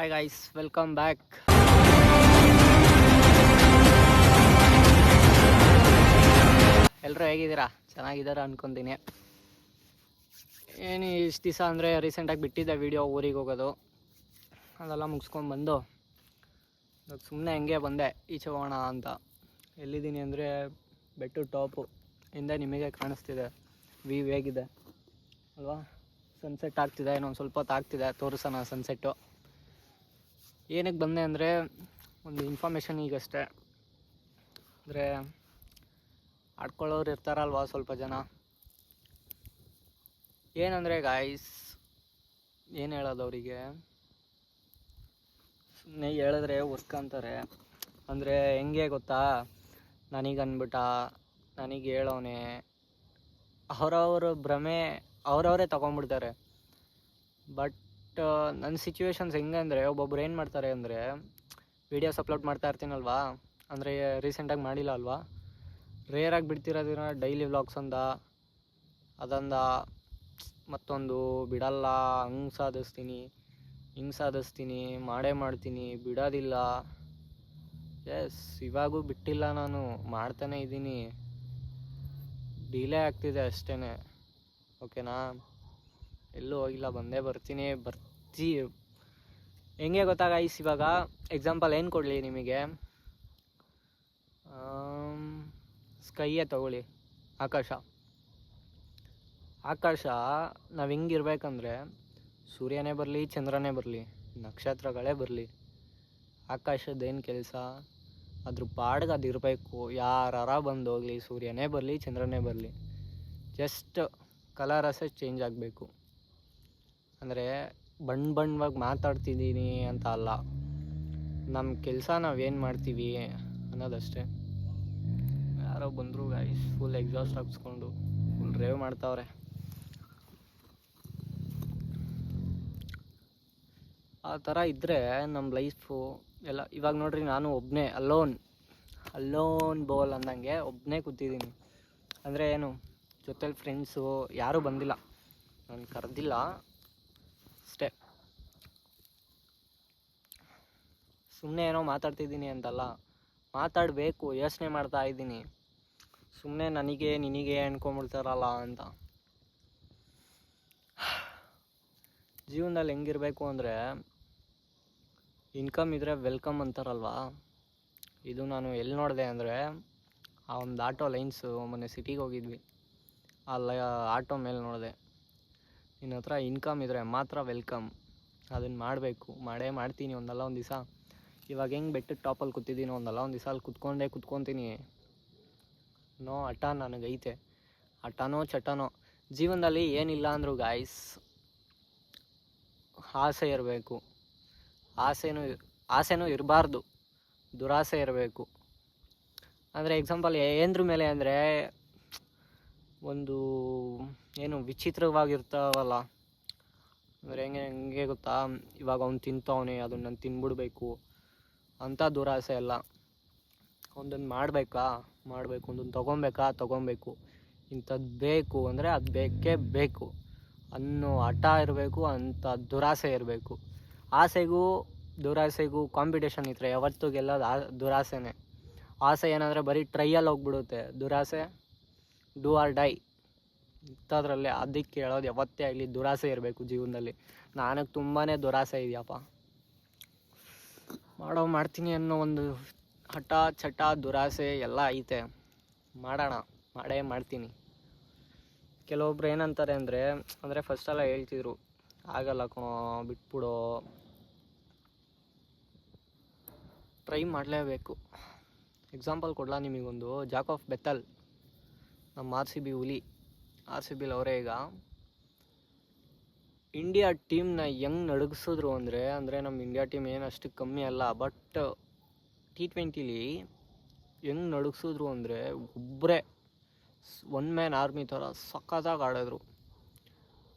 Hi guys, welcome back. ಎಲ್ಲರೂ ಹೇಗಿದ್ದೀರಾ? ಚೆನ್ನಾಗಿದ್ದೀರಾ ಅನ್ಕೊತೀನಿ. ಏನು ಇಷ್ಟು ದಿವಸ ಅಂದರೆ ರೀಸೆಂಟಾಗಿ ಬಿಟ್ಟಿದ್ದೆ ವೀಡಿಯೋ, ಊರಿಗೆ ಹೋಗೋದು ಅದೆಲ್ಲ ಮುಗಿಸ್ಕೊಂಡ್ಬಂದು ಸುಮ್ಮನೆ ಹಂಗೆ ಬಂದೆ ಈಚೆ ಹೋಗೋಣ ಅಂತ. ಎಲ್ಲಿದ್ದೀನಿ ಅಂದರೆ ಬೆಟ್ಟು ಟಾಪು ಹಿಂದೆ ನಿಮಗೆ ಕಾಣಿಸ್ತಿದೆ ವ್ಯೂ ಹೇಗಿದೆ ಅಲ್ವಾ? ಸನ್ಸೆಟ್ ಆಗ್ತಿದೆ, ಇನ್ನೊಂದು ಸ್ವಲ್ಪ ಹೊತ್ತು ಆಗ್ತಿದೆ, ತೋರಿಸೋಣ ಸನ್ಸೆಟ್ಟು. ಏನಕ್ಕೆ ಬಂದೆ ಅಂದರೆ ಒಂದು ಇನ್ಫಾರ್ಮೇಷನ್ ಈಗಷ್ಟೇ. ಅಂದರೆ ಆಡ್ಕೊಳ್ಳೋರು ಇರ್ತಾರಲ್ವ ಸ್ವಲ್ಪ ಜನ. ಏನಂದರೆ ಗಾಯ್ಸ್, ಏನು ಹೇಳೋದು ಅವರಿಗೆ, ಸುಮ್ಮನೆ ಹೇಳಿದ್ರೆ ಒರ್ಕಂತಾರೆ. ಅಂದರೆ ಹೆಂಗೆ ಗೊತ್ತಾ, ನನಗನ್ಬಿಟ್ಟ ನನಗೆ ಹೇಳೋನೆ, ಅವರವ್ರ ಭ್ರಮೆ ಅವರವರೇ ತೊಗೊಂಡ್ಬಿಡ್ತಾರೆ. ಬಟ್ ನನ್ನ ಸಿಚುವೇಶನ್ಸ್ ಹೆಂಗೆ ಅಂದರೆ, ಒಬ್ಬೊಬ್ರು ಏನು ಮಾಡ್ತಾರೆ ಅಂದರೆ, ವೀಡಿಯೋಸ್ ಅಪ್ಲೋಡ್ ಮಾಡ್ತಾ ಇರ್ತೀನಲ್ವಾ, ಅಂದರೆ ರೀಸೆಂಟಾಗಿ ಮಾಡಿಲ್ಲ ಅಲ್ವಾ, ರೇರಾಗಿ ಬಿಡ್ತಿರೋದಿನ ಡೈಲಿ ವ್ಲಾಗ್ಸ್ ಅಂದ ಅದಂದ ಮತ್ತೊಂದು ಬಿಡಲ್ಲ, ಹಂಗೆ ಸಾಧಿಸ್ತೀನಿ ಹಿಂಗೆ ಸಾಧಿಸ್ತೀನಿ, ಮಾಡೇ ಮಾಡ್ತೀನಿ, ಬಿಡೋದಿಲ್ಲ. ಎಸ್, ಇವಾಗೂ ಬಿಟ್ಟಿಲ್ಲ, ನಾನು ಮಾಡ್ತಾನೆ ಇದ್ದೀನಿ, ಡಿಲೇ ಆಗ್ತಿದೆ ಅಷ್ಟೇ. ಓಕೆನಾ? ಎಲ್ಲೂ ಹೋಗಿಲ್ಲ, ಬಂದೇ ಬರ್ತೀನಿ. ಹೆಂಗೆ ಗೊತ್ತಾ ಗೈಸ್, ಇವಾಗ ಎಕ್ಸಾಂಪಲ್ ಏನು ಕೊಡಲಿ ನಿಮಗೆ, ಸ್ಕೈಯೇ ತಗೊಳ್ಳಿ, ಆಕಾಶ ನಾವು ಹೆಂಗಿರ್ಬೇಕಂದ್ರೆ, ಸೂರ್ಯನೇ ಬರಲಿ, ಚಂದ್ರನೇ ಬರಲಿ, ನಕ್ಷತ್ರಗಳೇ ಬರಲಿ, ಆಕಾಶದ್ದೇನು ಕೆಲಸ, ಅದ್ರ ಪಾಡ್ಗೆ ಅದು ಇರಬೇಕು. ಯಾರ ಬಂದೋಗಲಿ, ಸೂರ್ಯನೇ ಬರಲಿ, ಚಂದ್ರನೇ ಬರಲಿ, ಜಸ್ಟ್ ಕಲರ್ ಅಷ್ಟೇ ಚೇಂಜ್ ಆಗಬೇಕು. ಅಂದರೆ ಬಣ್ಣವಾಗಿ ಮಾತಾಡ್ತಿದ್ದೀನಿ ಅಂತ ಅಲ್ಲ, ನಮ್ಮ ಕೆಲಸ ನಾವೇನು ಮಾಡ್ತೀವಿ ಅನ್ನೋದಷ್ಟೇ. ಯಾರೋ ಬಂದರು ಗೈಸ್, ಫುಲ್ ಎಕ್ಸಾಸ್ಟ್ ಹಾಕ್ಸ್ಕೊಂಡು ಫುಲ್ ಡ್ರೈವ್ ಮಾಡ್ತಾವ್ರೆ. ಆ ಥರ ಇದ್ದರೆ ನಮ್ಮ ಲೈಫು ಎಲ್ಲ. ಇವಾಗ ನೋಡ್ರಿ, ನಾನು ಒಬ್ಬನೇ ಅಲ್ಲೋನ್ ಬೋಲ್ ಅಂದಂಗೆ ಒಬ್ಬನೇ ಕೂತಿದ್ದೀನಿ. ಅಂದರೆ ಏನು, ಜೊತೆಲಿ ಫ್ರೆಂಡ್ಸು ಯಾರೂ ಬಂದಿಲ್ಲ, ನಾನು ಕರೆದಿಲ್ಲ ಅಷ್ಟೇ. ಸುಮ್ಮನೆ ಏನೋ ಮಾತಾಡ್ತಿದ್ದೀನಿ ಅಂತಲ್ಲ, ಮಾತಾಡಬೇಕು, ಯೋಚನೆ ಮಾಡ್ತಾ ಇದ್ದೀನಿ. ಸುಮ್ಮನೆ ನನಗೆ ನಿನಗೆ ಅನ್ಕೊಂಬಿಡ್ತಾರಲ್ಲ ಅಂತ. ಜೀವನದಲ್ಲಿ ಹೆಂಗಿರಬೇಕು ಅಂದರೆ, ಇನ್ಕಮ್ ಇದ್ದರೆ ವೆಲ್ಕಮ್ ಅಂತಾರಲ್ವಾ. ಇದು ನಾನು ಎಲ್ಲಿ ನೋಡಿದೆ ಅಂದರೆ, ಆ ಒಂದು ಆಟೋ ಲೈನ್ಸು, ಮೊನ್ನೆ ಸಿಟಿಗೆ ಹೋಗಿದ್ವಿ, ಅಲ್ಲ ಆಟೋ ಮೇಲೆ ನೋಡಿದೆ, ನಿನ್ನ ಹತ್ರ ಇನ್ಕಮ್ ಇದ್ದರೆ ಮಾತ್ರ ವೆಲ್ಕಮ್, ಅದನ್ನು ಮಾಡಬೇಕು, ಮಾಡೇ ಮಾಡ್ತೀನಿ ಒಂದಲ್ಲ ಒಂದು ದಿವಸ. ಇವಾಗ ಹೆಂಗೆ ಬೆಟ್ಟದ ಟಾಪಲ್ಲಿ ಕೂತಿದ್ದೀನಿ, ಒಂದಲ್ಲ ಒಂದು ದಿವಸ ಅಲ್ಲಿ ಕೂತ್ಕೊತೀನಿ. ನೋ ಹಠ ನನಗೈತೆ, ಹಠನೋ ಚಟನೋ. ಜೀವನದಲ್ಲಿ ಏನಿಲ್ಲ ಅಂದರೂ ಗಾಯ್ಸ್, ಆಸೆ ಇರಬೇಕು. ಆಸೆನೂ ಇರಬಾರ್ದು, ದುರಾಸೆ ಇರಬೇಕು. ಅಂದರೆ ಎಕ್ಸಾಂಪಲ್ ಏನ್ರ ಮೇಲೆ ಅಂದರೆ, ಒಂದು ಏನು ವಿಚಿತ್ರವಾಗಿರ್ತಾವಲ್ಲ, ಅಂದರೆ ಹೆಂಗೆ ಗೊತ್ತಾ, ಇವಾಗ ಅವ್ನು ತಿಂತವನೆ, ಅದನ್ನು ನಾನು ತಿನ್ಬಿಡ್ಬೇಕು ಅಂಥ ದುರಾಸೆ ಅಲ್ಲ. ಒಂದನ್ನು ಮಾಡಬೇಕು, ಒಂದನ್ನು ತೊಗೊಬೇಕು, ಇಂಥದ್ದು ಬೇಕು ಅಂದರೆ ಅದು ಬೇಕೇ ಬೇಕು ಅನ್ನೋ ಹಠ ಇರಬೇಕು, ಅಂಥ ದುರಾಸೆ ಇರಬೇಕು. ಆಸೆಗೂ ದುರಾಸೆಗೂ ಕಾಂಪಿಟೇಷನ್ ಇದ್ದರೆ ಯಾವತ್ತೂ ಗೆಲ್ಲೋದು ದುರಾಸೆನೇ. ಆಸೆ ಏನಂದರೆ ಬರೀ ಟ್ರೈಯಲ್ಲಿ ಹೋಗ್ಬಿಡುತ್ತೆ, ದುರಾಸೆ ಡೂ ಆರ್ ಡೈ ಇಂಥದ್ರಲ್ಲೇ. ಅದಕ್ಕೆ ಹೇಳೋದು, ಯಾವತ್ತೇ ಆಗಲಿ ದುರಾಸೆ ಇರಬೇಕು ಜೀವನದಲ್ಲಿ. ನನಗೆ ತುಂಬಾ ದುರಾಸೆ ಇದೆಯಪ್ಪ, ಮಾಡ್ತೀನಿ ಅನ್ನೋ ಒಂದು ಹಠ ಚಟ ದುರಾಸೆ ಎಲ್ಲ ಐತೆ. ಮಾಡೇ ಮಾಡ್ತೀನಿ. ಕೆಲವೊಬ್ರು ಏನಂತಾರೆ ಅಂದರೆ ಫಸ್ಟೆಲ್ಲ ಹೇಳ್ತಿದ್ರು, ಆಗಲ್ಲ ಕಣೋ, ಬಿಟ್ಬಿಡೋ, ಟ್ರೈ ಮಾಡಲೇಬೇಕು. ಎಕ್ಸಾಂಪಲ್ ಕೊಡಲಾ ನಿಮಗೊಂದು, ಜಾಕ್ ಆಫ್ ಬೆಥಲ್, ನಮ್ಮ RCB ಹುಲಿ, RCBಲಿ ಅವರೇ ಈಗ ಇಂಡಿಯಾ ಟೀಮ್ನ ಹೆಂಗೆ ನಡಗಿಸಿದ್ರು ಅಂದರೆ ನಮ್ಮ ಇಂಡಿಯಾ ಟೀಮ್ ಏನು ಅಷ್ಟು ಕಮ್ಮಿ ಅಲ್ಲ, ಬಟ್ T20ಲಿ ಹೆಂಗೆ ನಡಗಿಸಿದ್ರು ಅಂದರೆ, ಒಬ್ಬರೇ ಒನ್ ಮ್ಯಾನ್ ಆರ್ಮಿ ಥರ ಸಖತ್ತಾಗಿ ಆಡಿದ್ರು.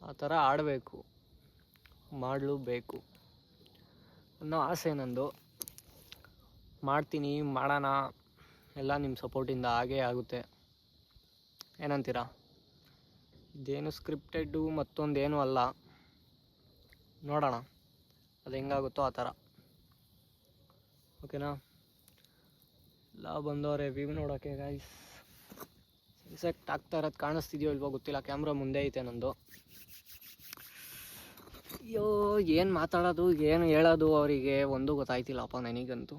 ಆ ಥರ ಆಡಬೇಕು, ಮಾಡಲೇಬೇಕು ಅನ್ನೋ ಆಸೆ ನಂದು. ಮಾಡ್ತೀನಿ, ಮಾಡೋಣ, ಎಲ್ಲ ನಿಮ್ಮ ಸಪೋರ್ಟಿಂದ ಆಗೇ ಆಗುತ್ತೆ. ಏನಂತೀರಾ? ಇದೇನು ಸ್ಕ್ರಿಪ್ಟೆಡ್ಡು ಮತ್ತೊಂದೇನೂ ಅಲ್ಲ, ನೋಡೋಣ. ಅದು ಹೆಂಗಾಗುತ್ತೋ ಆ ಥರ. ಓಕೆನಾ? ಎಲ್ಲ ಬಂದವರೆ ವ್ಯೂ ನೋಡೋಕ್ಕೆ ಗೈಸ್. ಸನ್ಸೆಟ್ ಆಗ್ತಾ ಇರೋದು ಕಾಣಿಸ್ತಿದೆಯೋ ಇಲ್ವೋ ಗೊತ್ತಿಲ್ಲ, ಕ್ಯಾಮ್ರಾ ಮುಂದೆ ಐತೆ ನಂದು. ಅಯ್ಯೋ, ಏನು ಮಾತಾಡೋದು ಏನು ಹೇಳೋದು ಅವರಿಗೆ ಒಂದು ಗೊತ್ತಾಯ್ತಿಲ್ಲಪ್ಪ ನನಗಂತೂ.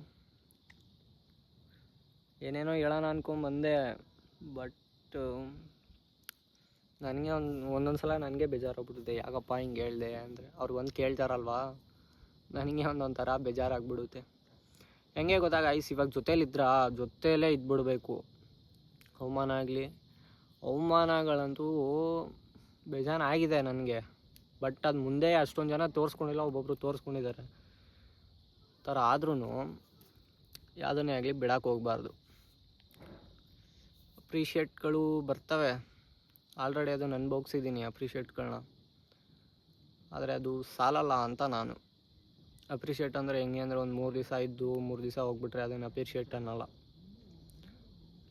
ಏನೇನೋ ಹೇಳೋಣ ಅನ್ಕೊಂಬಂದೆ, ಬಟ್ ನನಗೆ ಒಂದೊಂದು ಸಲ ನನಗೆ ಬೇಜಾರಾಗ್ಬಿಡುತ್ತೆ, ಯಾಕಪ್ಪ ಹಿಂಗೆ ಹೇಳಿದೆ ಅಂದರೆ. ಅವ್ರು ಒಂದು ಕೇಳ್ತಾರಲ್ವಾ, ನನಗೆ ಒಂದೊಂದು ಥರ ಬೇಜಾರಾಗ್ಬಿಡುತ್ತೆ. ಹೆಂಗೆ ಗೊತ್ತಾಗ ಐಸ್, ಇವಾಗ ಜೊತೆಯಲ್ಲೇ ಇದ್ಬಿಡ್ಬೇಕು. ಅವಮಾನಗಳಂತೂ ಬೇಜಾನ್ ಆಗಿದೆ ನನಗೆ, ಬಟ್ ಅದು ಮುಂದೆ ಅಷ್ಟೊಂದು ಜನ ತೋರಿಸ್ಕೊಂಡಿಲ್ಲ, ಒಬ್ಬೊಬ್ರು ತೋರಿಸ್ಕೊಂಡಿದ್ದಾರೆ ಥರ. ಆದ್ರೂ ಯಾವುದನ್ನೇ ಆಗಲಿ ಬಿಡೋಕೆ ಹೋಗಬಾರ್ದು. ಅಪ್ರಿಷಿಯೇಟ್ಗಳು ಬರ್ತವೆ, ಆಲ್ರೆಡಿ ಅದನ್ನು ಅನುಭವಿಸಿದ್ದೀನಿ ಅಪ್ರಿಷಿಯೇಟ್ಗಳನ್ನ. ಆದರೆ ಅದು ಸಾಲಲ್ಲ ಅಂತ ನಾನು. ಅಪ್ರಿಷಿಯೇಟ್ ಅಂದರೆ ಹೆಂಗೆ ಅಂದರೆ, ಒಂದು 3 ದಿವಸ ಇದ್ದು 3 ದಿವಸ ಹೋಗ್ಬಿಟ್ರೆ ಅದನ್ನು ಅಪ್ರಿಷಿಯೇಟ್ ಅನ್ನಲ್ಲ.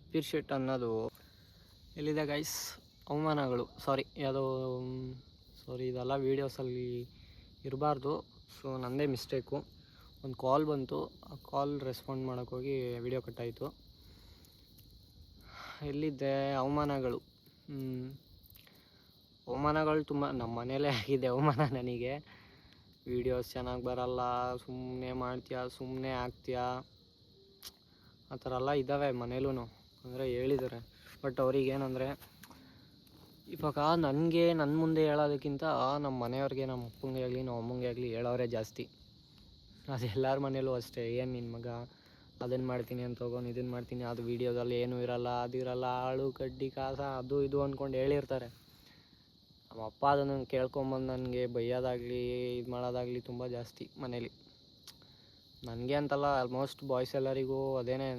ಅಪ್ರಿಷಿಯೇಟ್ ಅನ್ನೋದು ಎಲ್ಲಿದೆ ಗೈಸ್? ಅವಮಾನಗಳು, ಸಾರಿ ಇದೆಲ್ಲ ವೀಡಿಯೋಸಲ್ಲಿ ಇರಬಾರ್ದು. ಸೊ ನನ್ನದೇ ಮಿಸ್ಟೇಕು. ಒಂದು ಕಾಲ್ ಬಂತು, ಆ ಕಾಲ್ ರೆಸ್ಪಾಂಡ್ ಮಾಡೋಕ್ಕೋಗಿ ವಿಡಿಯೋ ಕಟ್ಟಾಯಿತು. ಎಲ್ಲಿದ್ದೆ? ಅವಮಾನಗಳು ತುಂಬ ನಮ್ಮ ಮನೇಲೇ ಆಗಿದೆ ಅವಮಾನ ನನಗೆ. ವೀಡಿಯೋಸ್ ಚೆನ್ನಾಗಿ ಬರಲ್ಲ, ಸುಮ್ಮನೆ ಮಾಡ್ತೀಯಾ, ಸುಮ್ಮನೆ ಆಗ್ತೀಯಾ, ಆ ಥರ ಎಲ್ಲ ಇದ್ದಾವೆ ಮನೇಲೂ. ಅಂದರೆ ಹೇಳಿದ್ದಾರೆ, ಬಟ್ ಅವ್ರಿಗೇನಂದರೆ, ಇವಾಗ ನನಗೆ ನನ್ನ ಮುಂದೆ ಹೇಳೋದಕ್ಕಿಂತ ನಮ್ಮ ಮನೆಯವ್ರಿಗೆ, ನಮ್ಮ ಅಪ್ಪಂಗೆ ಆಗಲಿ ನಮ್ಮ ಅಮ್ಮಂಗೆ ಆಗಲಿ ಹೇಳೋರೇ ಜಾಸ್ತಿ. ಅದು ಎಲ್ಲರ ಮನೇಲೂ ಅಷ್ಟೇ. ಏನು ನಿನ್ನ ಮಗ ಅದನ್ನು ಮಾಡ್ತೀನಿ ಅಂತ ಹೋಗೋನು, ಇದನ್ನು ಮಾಡ್ತೀನಿ, ಅದು ವೀಡಿಯೋದಲ್ಲಿ ಏನೂ ಇರಲ್ಲ, ಅದಿರಲ್ಲ, ಆಳು ಕಡ್ಡಿ ಕಾಸ ಅದು ಇದು ಅಂದ್ಕೊಂಡು ಹೇಳಿರ್ತಾರೆ. ನಮ್ಮ ಅಪ್ಪ ಅದನ್ನು ಕೇಳ್ಕೊಂಬಂದು ನನಗೆ ಬೈಯೋದಾಗಲಿ ಇದು ಮಾಡೋದಾಗಲಿ ತುಂಬ ಜಾಸ್ತಿ ಮನೇಲಿ. ನನಗೆ ಅಂತಲ್ಲ, ಆಲ್ಮೋಸ್ಟ್ ಬಾಯ್ಸ್ ಎಲ್ಲರಿಗೂ ಅದೇನೇ.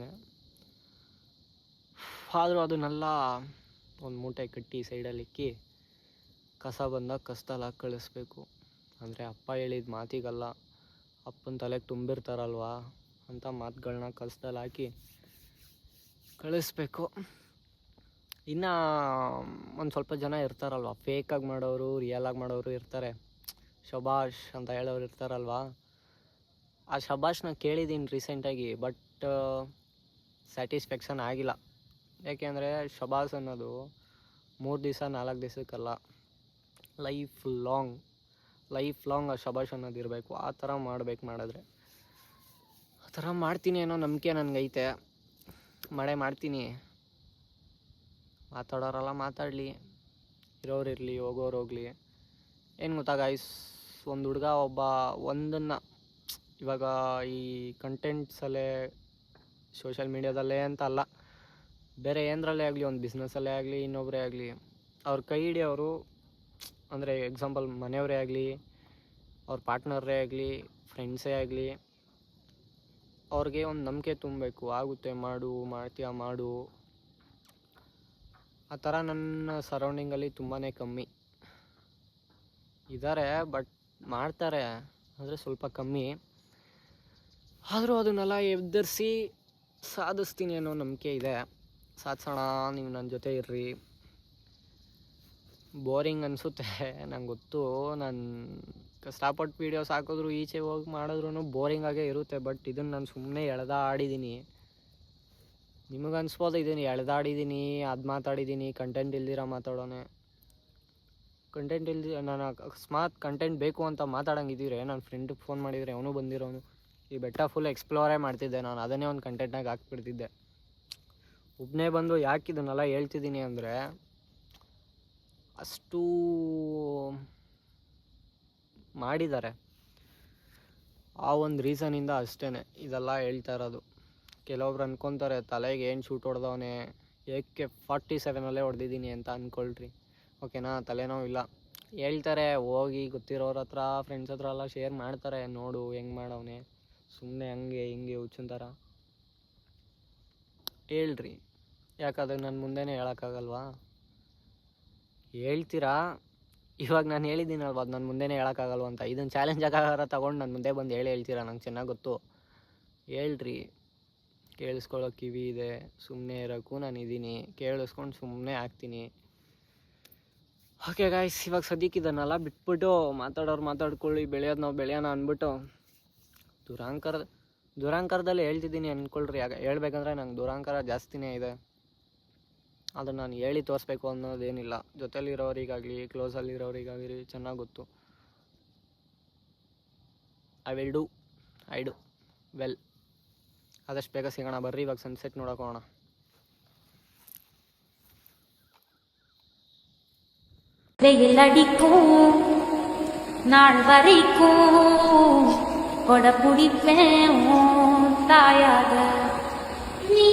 ಆದರೂ ಅದನ್ನೆಲ್ಲ ಒಂದು ಮೂಟೆ ಕಟ್ಟಿ ಸೈಡಲ್ಲಿ ಇಕ್ಕಿ ಕಸ ಬಂದಾಗ ಕಸದಲ್ಲಿ ಹಾಕಿ ಕಳಿಸ್ಬೇಕು. ಅಂದರೆ ಅಪ್ಪ ಹೇಳಿದ ಮಾತಿಗಲ್ಲ, ಅಪ್ಪನ ತಲೆಗೆ ತುಂಬಿರ್ತಾರಲ್ವ ಅಂಥ ಮಾತುಗಳನ್ನ ಕಸದಲ್ಲಿ ಹಾಕಿ ಕಳಿಸ್ಬೇಕು. ಇನ್ನು ಒಂದು ಸ್ವಲ್ಪ ಜನ ಇರ್ತಾರಲ್ವ, ಫೇಕಾಗಿ ಮಾಡೋರು, ರಿಯಲಾಗಿ ಮಾಡೋರು ಇರ್ತಾರೆ. ಶಬಾಷ್ ಅಂತ ಹೇಳೋರು ಇರ್ತಾರಲ್ವ, ಆ ಶಬಾಷ್ನ ಕೇಳಿದ್ದೀನಿ ರೀಸೆಂಟಾಗಿ, ಬಟ್ ಸ್ಯಾಟಿಸ್ಫ್ಯಾಕ್ಷನ್ ಆಗಿಲ್ಲ. ಯಾಕೆಂದರೆ ಶಬಾಷ್ ಅನ್ನೋದು 3 ದಿವಸ 4 ದಿವಸಕ್ಕಲ್ಲ, ಲೈಫ್ ಲಾಂಗ್ ಆ ಶಬಾಷ್ ಅನ್ನೋದು ಇರಬೇಕು. ಆ ಥರ ಮಾಡಿದ್ರೆ ಆ ಥರ ಮಾಡ್ತೀನಿ ಅನ್ನೋ ನಂಬಿಕೆ ನನಗೈತೆ. ಮಾಡ್ತೀನಿ. ಮಾತಾಡೋರೆಲ್ಲ ಮಾತಾಡಲಿ, ಇರೋರು ಇರಲಿ, ಹೋಗೋರು ಹೋಗಲಿ. ಏನು ಗೊತ್ತಾ ಗೈಸ್, ಒಂದು ಹುಡುಗ ಒಂದನ್ನು ಇವಾಗ ಈ ಕಂಟೆಂಟ್ಸಲ್ಲೇ, ಸೋಷಿಯಲ್ ಮೀಡ್ಯಾದಲ್ಲೇ ಅಂತ ಅಲ್ಲ, ಬೇರೆ ಏನರಲ್ಲೇ ಆಗಲಿ, ಒಂದು ಬಿಸ್ನೆಸ್ಸಲ್ಲೇ ಆಗಲಿ, ಇನ್ನೊಬ್ಬರೇ ಆಗಲಿ, ಅವ್ರ ಕೈ ಹಿಡಿಯೋರು ಅಂದರೆ ಎಕ್ಸಾಂಪಲ್ ಮನೆಯವರೇ ಆಗಲಿ, ಅವ್ರ ಪಾರ್ಟ್ನರೇ ಆಗಲಿ, ಫ್ರೆಂಡ್ಸೇ ಆಗಲಿ, ಅವ್ರಿಗೆ ಒಂದು ನಂಬಿಕೆ ತುಂಬಬೇಕು. ಆಗುತ್ತೆ, ಮಾಡ್ತೀಯಾ ಮಾಡು. ಆ ಥರ ನನ್ನ ಸರೌಂಡಿಂಗಲ್ಲಿ ತುಂಬಾ ಕಮ್ಮಿ ಇದ್ದಾರೆ, ಬಟ್ ಮಾಡ್ತಾರೆ ಅಂದರೆ ಸ್ವಲ್ಪ ಕಮ್ಮಿ. ಆದರೂ ಅದನ್ನೆಲ್ಲ ಎದುರಿಸಿ ಸಾಧಿಸ್ತೀನಿ ಅನ್ನೋ ನಂಬಿಕೆ ಇದೆ. ಸಾಧಿಸೋಣ, ನೀವು ನನ್ನ ಜೊತೆ ಇರ್ರಿ. ಬೋರಿಂಗ್ ಅನಿಸುತ್ತೆ ನಂಗೆ ಗೊತ್ತು, ನಾನು ಕಷ್ಟಪಟ್ಟು ವೀಡಿಯೋಸ್ ಹಾಕಿದ್ರು ಈಚೆ ಹೋಗಿ ಮಾಡಿದ್ರೂ ಬೋರಿಂಗ್ ಆಗೇ ಇರುತ್ತೆ. ಬಟ್ ಇದನ್ನು ನಾನು ಸುಮ್ಮನೆ ಎಳೆದಾಡಿದ್ದೀನಿ. ನಿಮಗೆ ಅನಿಸ್ಬೋದು ಇದನ್ನು ಎಳೆದಾಡಿದ್ದೀನಿ, ಅದು ಮಾತಾಡಿದ್ದೀನಿ, ಕಂಟೆಂಟ್ ಇಲ್ದಿರ ಮಾತಾಡೋನೆ. ನಾನು ಅಕಸ್ಮಾತ್ ಕಂಟೆಂಟ್ ಬೇಕು ಅಂತ ಮಾತಾಡೋಂಗಿದ್ದಿದ್ರೆ ನನ್ನ ಫ್ರೆಂಡಿಗೆ ಫೋನ್ ಮಾಡಿದರೆ ಅವನು ಬಂದಿರೋನು, ಈ ಬೆಟ್ಟ ಫುಲ್ ಎಕ್ಸ್ಪ್ಲೋರೇ ಮಾಡ್ತಿದ್ದೆ ನಾನು. ಅದನ್ನೇ ಒಂದು ಕಂಟೆಂಟ್ನಾಗ ಹಾಕ್ಬಿಡ್ತಿದ್ದೆ. ಒಬ್ಬನೇ ಬಂದು ಯಾಕೆ ಇದನ್ನೆಲ್ಲ ಹೇಳ್ತಿದ್ದೀನಿ ಅಂದರೆ, ಅಷ್ಟು ಮಾಡಿದ್ದಾರೆ. ಆ ಒಂದು ರೀಸನಿಂದ ಅಷ್ಟೇ ಇದೆಲ್ಲ ಹೇಳ್ತಾ ಇರೋದು. ಕೆಲವೊಬ್ರು ಅಂದ್ಕೊತಾರೆ ತಲೆಗೆ ಏನು ಶೂಟ್ ಹೊಡೆದವನೇ, AK-47 ಹೊಡೆದಿದ್ದೀನಿ ಅಂತ ಅಂದ್ಕೊಳ್ರಿ. ಓಕೆನಾ? ತಲೆನೋವಿಲ್ಲ. ಹೇಳ್ತಾರೆ, ಹೋಗಿ ಗೊತ್ತಿರೋರ ಹತ್ರ, ಫ್ರೆಂಡ್ಸ್ ಹತ್ರ ಎಲ್ಲ ಶೇರ್ ಮಾಡ್ತಾರೆ, ನೋಡು ಹೆಂಗೆ ಮಾಡವನೇ, ಸುಮ್ಮನೆ ಹಂಗೆ ಹಿಂಗೆ ಹುಚ್ಚಿನ ಥರ ಹೇಳ್ರಿ. ಯಾಕಂದರೆ ನನ್ನ ಮುಂದೆನೇ ಹೇಳೋಕ್ಕಾಗಲ್ವಾ? ಹೇಳ್ತೀರಾ, ಇವಾಗ ನಾನು ಹೇಳಿದ್ದೀನಲ್ವ, ಅದು ನನ್ನ ಮುಂದೆನೇ ಹೇಳೋಕ್ಕಾಗಲ್ವ ಅಂತ. ಇದನ್ನು ಚಾಲೆಂಜ್ ಆಗಾರ ತೊಗೊಂಡು ನನ್ನ ಮುಂದೆ ಬಂದು ಹೇಳ್ತೀರಾ, ನಂಗೆ ಚೆನ್ನಾಗಿ ಗೊತ್ತು. ಹೇಳ್ರಿ, ಕೇಳಿಸ್ಕೊಳ್ಳೋ ಕಿವಿ ಇದೆ, ಸುಮ್ಮನೆ ಇರೋಕ್ಕೂ ನಾನು ಇದ್ದೀನಿ, ಕೇಳಿಸ್ಕೊಂಡು ಸುಮ್ಮನೆ ಆಗ್ತೀನಿ. ಓಕೆ ಗಾಯ್ಸ್, ಇವಾಗ ಸದ್ಯಕ್ಕೆ ಇದನ್ನೆಲ್ಲ ಬಿಟ್ಬಿಟ್ಟು ಮಾತಾಡೋರು ಮಾತಾಡ್ಕೊಳ್ಳಿ, ಬೆಳೆಯೋದು ನಾವು ಬೆಳೆಯೋಣ ಅಂದ್ಬಿಟ್ಟು ದುರಾಂಕಾರದಲ್ಲಿ ಹೇಳ್ತಿದ್ದೀನಿ ಅಂದ್ಕೊಳ್ರಿ. ಹೇಳ್ಬೇಕಂದ್ರೆ ನಂಗೆ ದುರಾಂಕಾರ ಜಾಸ್ತಿನೇ ಇದೆ. ಅದನ್ನು ನಾನು ಹೇಳಿ ತೋರಿಸ್ಬೇಕು ಅನ್ನೋದೇನಿಲ್ಲ. ಜೊತೆಲಿರೋರಿಗಾಗಲಿ ಕ್ಲೋಸಲ್ಲಿರೋರಿಗಾಗಲಿ ಚೆನ್ನಾಗಿ ಗೊತ್ತು. I do well. ಆದಷ್ಟು ಬೇಗ ಸಿಗೋಣ. ಬರ್ರಿ ಇವಾಗ ಸನ್ಸೆಟ್ ನೋಡೋಕೆ ಹೋಗೋಣ. வெயில் அடிக்கும் நாள் வரைக்கும் கொடை பிடிப்பேன் தாயாக நீ